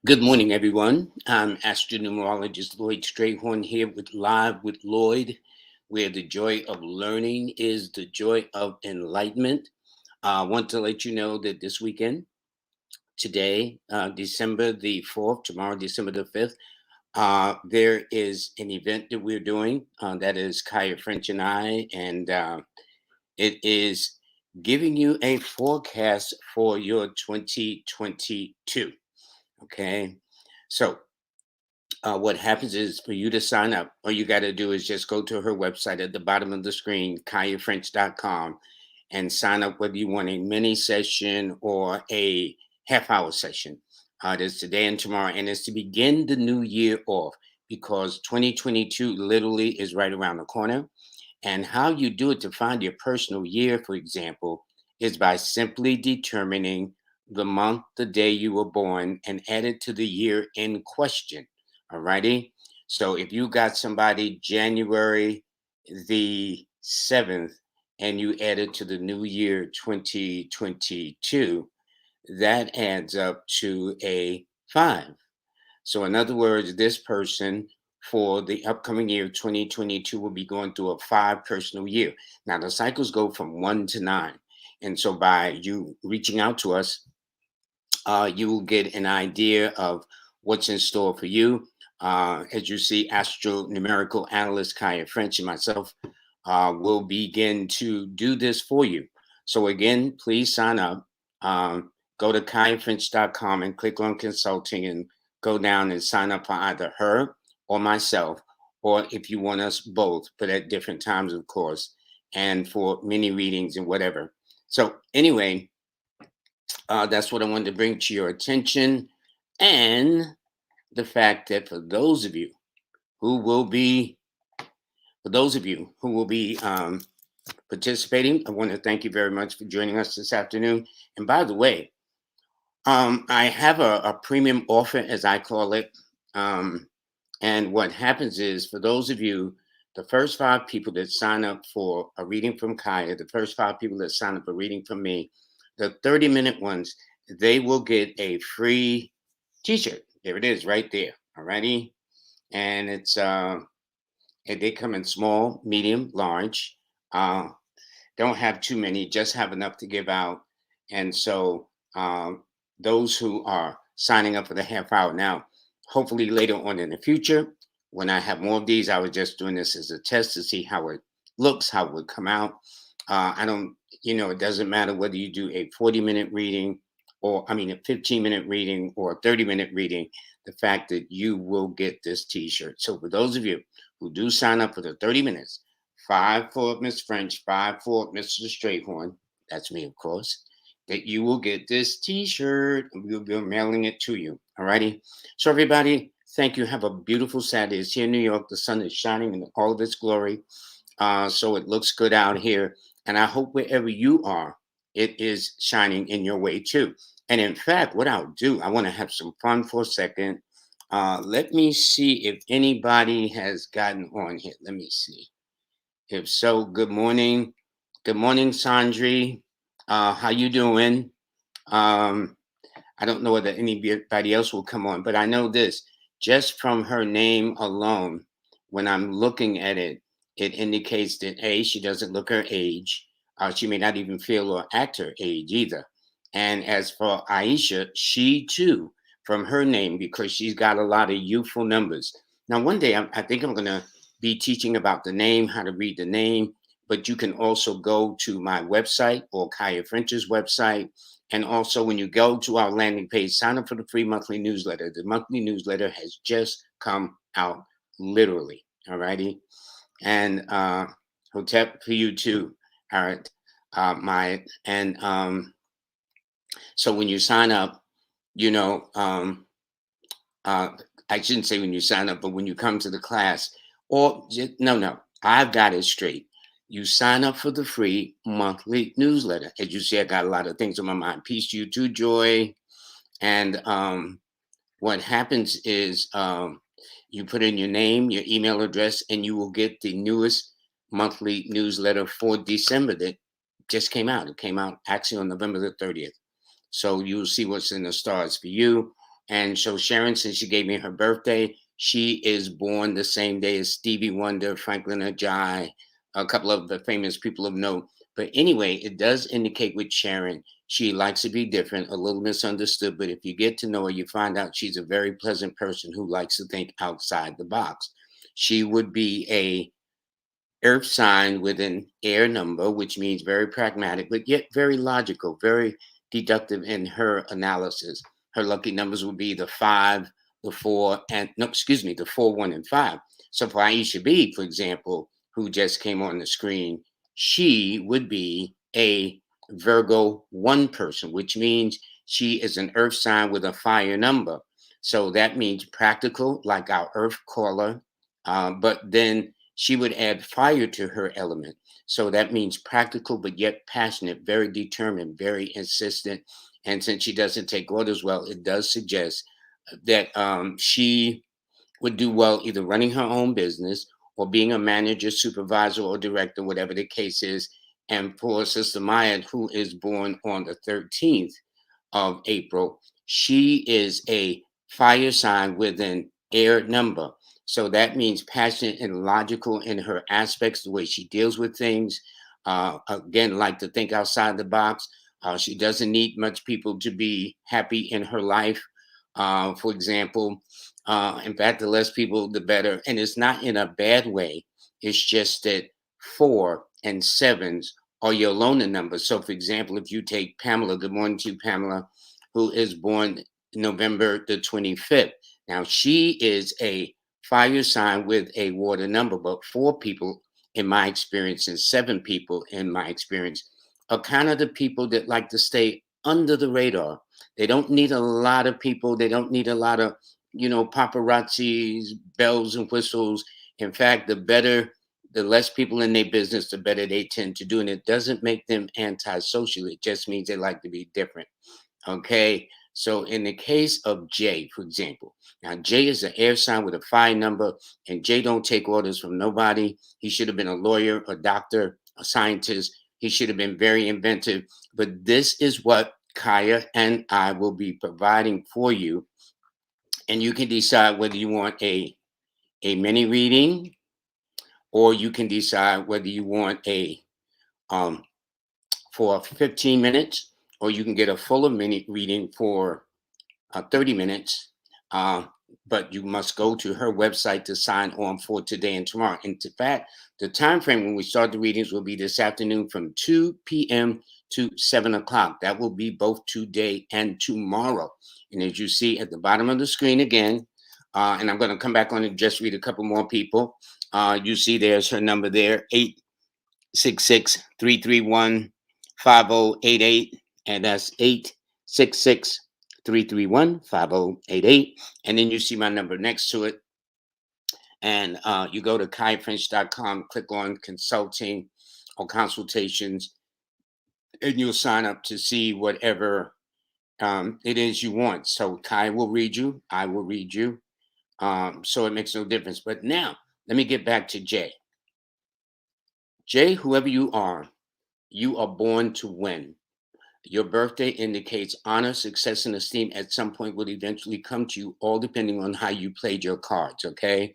Good morning, everyone. I'm Numerologist Lloyd Strayhorn here with Live with Lloyd, where the joy of learning is the joy of enlightenment. I want to let you know that this weekend, today, December the 4th, tomorrow, December the 5th, there is an event that we're doing. That is Kaya French and I, and it is giving you a forecast for your 2022. Okay. So, what happens is for you to sign up, all you got to do is just go to her website at the bottom of the screen, kayafrench.com, and sign up whether you want a mini session or a half hour session. There's today and tomorrow, and it's to begin the new year off because 2022 literally is right around the corner. And how you do it to find your personal year, for example, is by simply determining the month, the day you were born, and add it to the year in question. All righty. So if you got somebody January the 7th and you add it to the new year 2022, that adds up to a 5. So, in other words, this person for the upcoming year 2022 will be going through a 5 personal year. Now, the cycles go from 1 to 9. And so, by you reaching out to us, you will get an idea of what's in store for you. As you see, astro numerical analyst Kaya French and myself will begin to do this for you. So, again, please sign up. Go to kayafrench.com and click on consulting and go down and sign up for either her or myself, or if you want us both, but at different times, of course, and for mini readings and whatever. So, anyway, that's what I wanted to bring to your attention. And the fact that who will be, for those of you who will be participating, I want to thank you very much for joining us this afternoon. And by the way, I have a premium offer, as I call it. And what happens is, for those of you, the first 5 people that sign up for a reading from Kaya, the first 5 people that sign up for reading from me, the 30-minute ones, they will get a free T-shirt. There it is, right there. Alrighty, and they come in small, medium, large. Uh, don't have too many, just have enough to give out. And so those who are signing up for the half hour now, hopefully later on in the future, when I have more of these, I was just doing this as a test to see how it looks, how it would come out. I don't, it doesn't matter whether you do a 40-minute reading or, I mean, a 15-minute reading or a 30-minute reading, the fact that you will get this T-shirt. So for those of you who do sign up for the 30 minutes, 5 for Miss French, 5 for Mr. Straighthorn, that's me, of course, that you will get this T-shirt. We'll be mailing it to you. All righty. So everybody, thank you. Have a beautiful Saturday. It's here in New York. The sun is shining in all of its glory. So it looks good out here. And I hope wherever you are, it is shining in your way too. And in fact, what I'll do, I want to have some fun for a second. Let me see if anybody has gotten on here. Let me see. If so, good morning. Good morning, Sandri. How you doing? Um, I don't know whether anybody else will come on, but I know this. Just from her name alone, when I'm looking at it, it indicates that A, she doesn't look her age. She may not even feel or act her age either. And as for Aisha, she too, from her name, because she's got a lot of youthful numbers. Now, one day I think I'm going to be teaching about the name, how to read the name, but you can also go to my website or Kaya French's website. And also, when you go to our landing page, sign up for the free monthly newsletter. The monthly newsletter has just come out, literally. All righty. And Hotep for you too. All right. So when you sign up, you know, uh, I shouldn't say when you sign up, but when you come to the class, or no, I've got it straight. You sign up for the free monthly newsletter. As you see, I got a lot of things on my mind. Peace to you too, Joy. And what happens is you put in your name, your email address, and you will get the newest monthly newsletter for December that just came out. It came out actually on November the 30th. So you'll see what's in the stars for you. And so Sharon, since she gave me her birthday, she is born the same day as Stevie Wonder, Franklin Ajay, a couple of the famous people of note. But anyway, it does indicate with Sharon, she likes to be different, a little misunderstood. But if you get to know her, you find out she's a very pleasant person who likes to think outside the box. She would be a earth sign with an air number, which means very pragmatic, but yet very logical, very deductive in her analysis. Her lucky numbers would be the five, the four, and no, excuse me, the four, one, and five. So for Aisha B, for example, who just came on the screen, she would be a Virgo one person, which means she is an earth sign with a fire number. So that means practical, like our earth caller, but then she would add fire to her element. So that means practical, but yet passionate, very determined, very insistent. And since she doesn't take orders well, it does suggest that she would do well either running her own business or being a manager, supervisor, or director, whatever the case is. And for Sister Maya, who is born on the 13th of April, she is a fire sign with an air number. So that means passionate and logical in her aspects, the way she deals with things. Again, like to think outside the box. She doesn't need much people to be happy in her life. For example, in fact, the less people, the better. And it's not in a bad way. It's just that four and sevens are your loner numbers. So, for example, if you take Pamela, good morning to you, Pamela, who is born November the 25th. Now, she is a fire sign with a water number, but four people, in my experience, and seven people, in my experience, are kind of the people that like to stay under the radar. They don't need a lot of people. They don't need a lot of, paparazzis, bells and whistles. In fact, the less people in their business, the better they tend to do. And it doesn't make them antisocial. It just means they like to be different. Okay. So in the case of Jay, for example, now Jay is an air sign with a fire number, and Jay don't take orders from nobody. He should have been a lawyer, a doctor, a scientist. He should have been very inventive. But this is what Kaya and I will be providing for you. And you can decide whether you want a mini reading, or you can decide whether you want a um for 15 minutes, or you can get a fuller mini reading for 30 minutes. Uh, but you must go to her website to sign on for today and tomorrow. In fact, the time frame when we start the readings will be this afternoon from 2 p.m. to 7 o'clock. That will be both today and tomorrow. And as you see at the bottom of the screen again, and I'm going to come back on and just read a couple more people. You see there's her number there, 866-331-5088. And that's 866-331-5088. And then you see my number next to it. And you go to kaifrench.com, click on consulting or consultations, and you'll sign up to see whatever it is you want. So Kai will read you, I will read you. So it makes no difference. But now, let me get back to Jay. Jay, whoever you are born to win. Your birthday indicates honor, success, and esteem at some point will eventually come to you, all depending on how you played your cards, okay?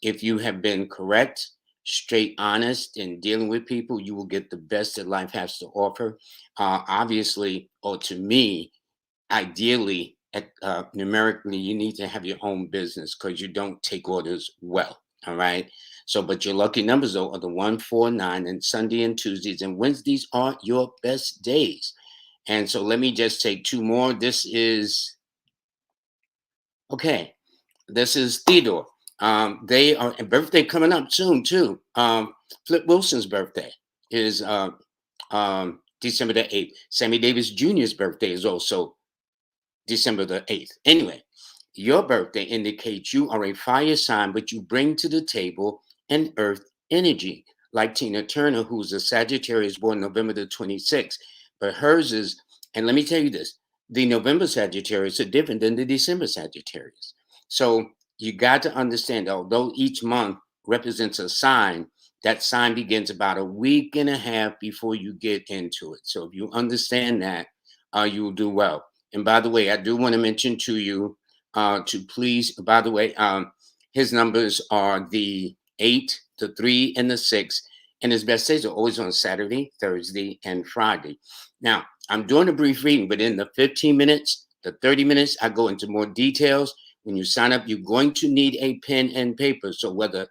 If you have been correct, straight, honest in dealing with people, you will get the best that life has to offer. Obviously, or to me, ideally, numerically, you need to have your own business because you don't take orders well, all right? So, but your lucky numbers, though, are the 1, 4, 9, and Sunday and Tuesdays and Wednesdays are your best days. And so let me just take two more. This is okay. This is Theodore. They are a birthday coming up soon too. Flip Wilson's birthday is December the 8th. Sammy Davis Jr.'s birthday is also December the 8th. Anyway, your birthday indicates you are a fire sign, but you bring to the table an earth energy, like Tina Turner, who's a Sagittarius born November the 26th. But hers is, and let me tell you this, the November Sagittarius are different than the December Sagittarius. So you got to understand, although each month represents a sign, that sign begins about a week and a half before you get into it. So if you understand that, you will do well. And by the way, I do want to mention to you to please, by the way, his numbers are the 8, the 3, and the 6. And his best days are always on Saturday, Thursday, and Friday. Now, I'm doing a brief reading, but in the 15 minutes, the 30 minutes, I go into more details. When you sign up, you're going to need a pen and paper. So whether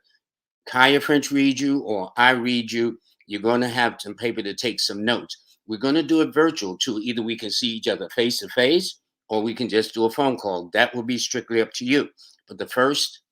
Kaya French read you or I read you, you're going to have some paper to take some notes. We're going to do it virtual too. Either we can see each other face to face or we can just do a phone call. That will be strictly up to you. But the first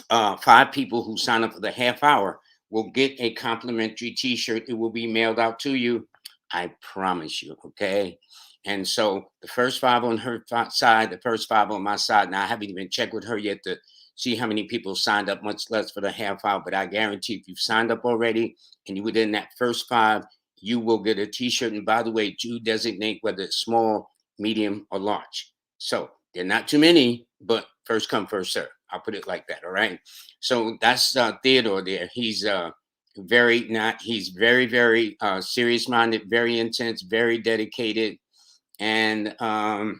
5 people who sign up for the half hour will get a complimentary t-shirt. It will be mailed out to you. I promise you. Okay. And so the first 5 on her side, the first 5 on my side. Now I haven't even checked with her yet to see how many people signed up, much less for the half hour. But I guarantee if you've signed up already and you within that first 5, you will get a t-shirt. And by the way, do designate whether it's small, medium, or large. So they're not too many, but first come, first serve. I'll put it like that. All right. So that's Theodore there. He's he's very, very serious minded, very intense, very dedicated. And let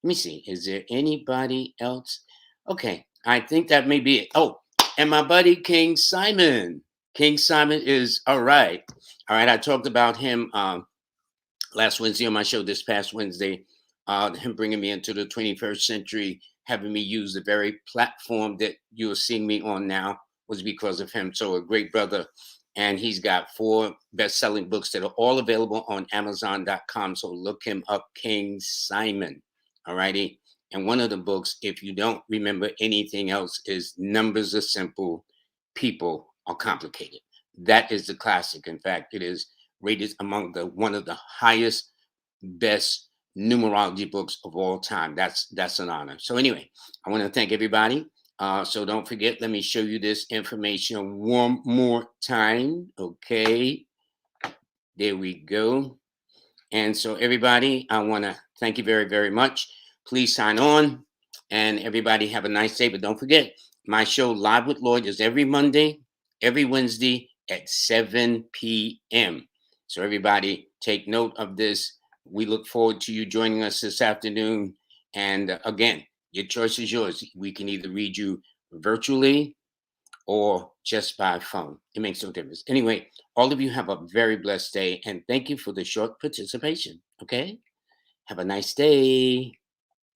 me see, is there anybody else? Okay, I think that may be it. Oh, and my buddy King Simon. King Simon is all right. All right, I talked about him last Wednesday on my show, this past Wednesday, him bringing me into the 21st century, having me use the very platform that you're seeing me on now was because of him. So a great brother. And he's got 4 best-selling books that are all available on Amazon.com. So look him up, King Simon. All righty. And one of the books, if you don't remember anything else, is Numbers Are Simple, People Are Complicated. That is the classic. In fact, it is rated among the one of the highest best numerology books of all time. That's an honor. So anyway, I want to thank everybody. So don't forget, let me show you this information one more time. Okay, there we go. And so everybody, I want to thank you very, very much. Please sign on and everybody have a nice day. But don't forget, my show Live with Lloyd is every Monday, every Wednesday at 7 p.m. So everybody take note of this. We look forward to you joining us this afternoon. And again, your choice is yours. We can either read you virtually or just by phone. It makes no difference. Anyway, all of you have a very blessed day and thank you for the short participation. Okay? Have a nice day.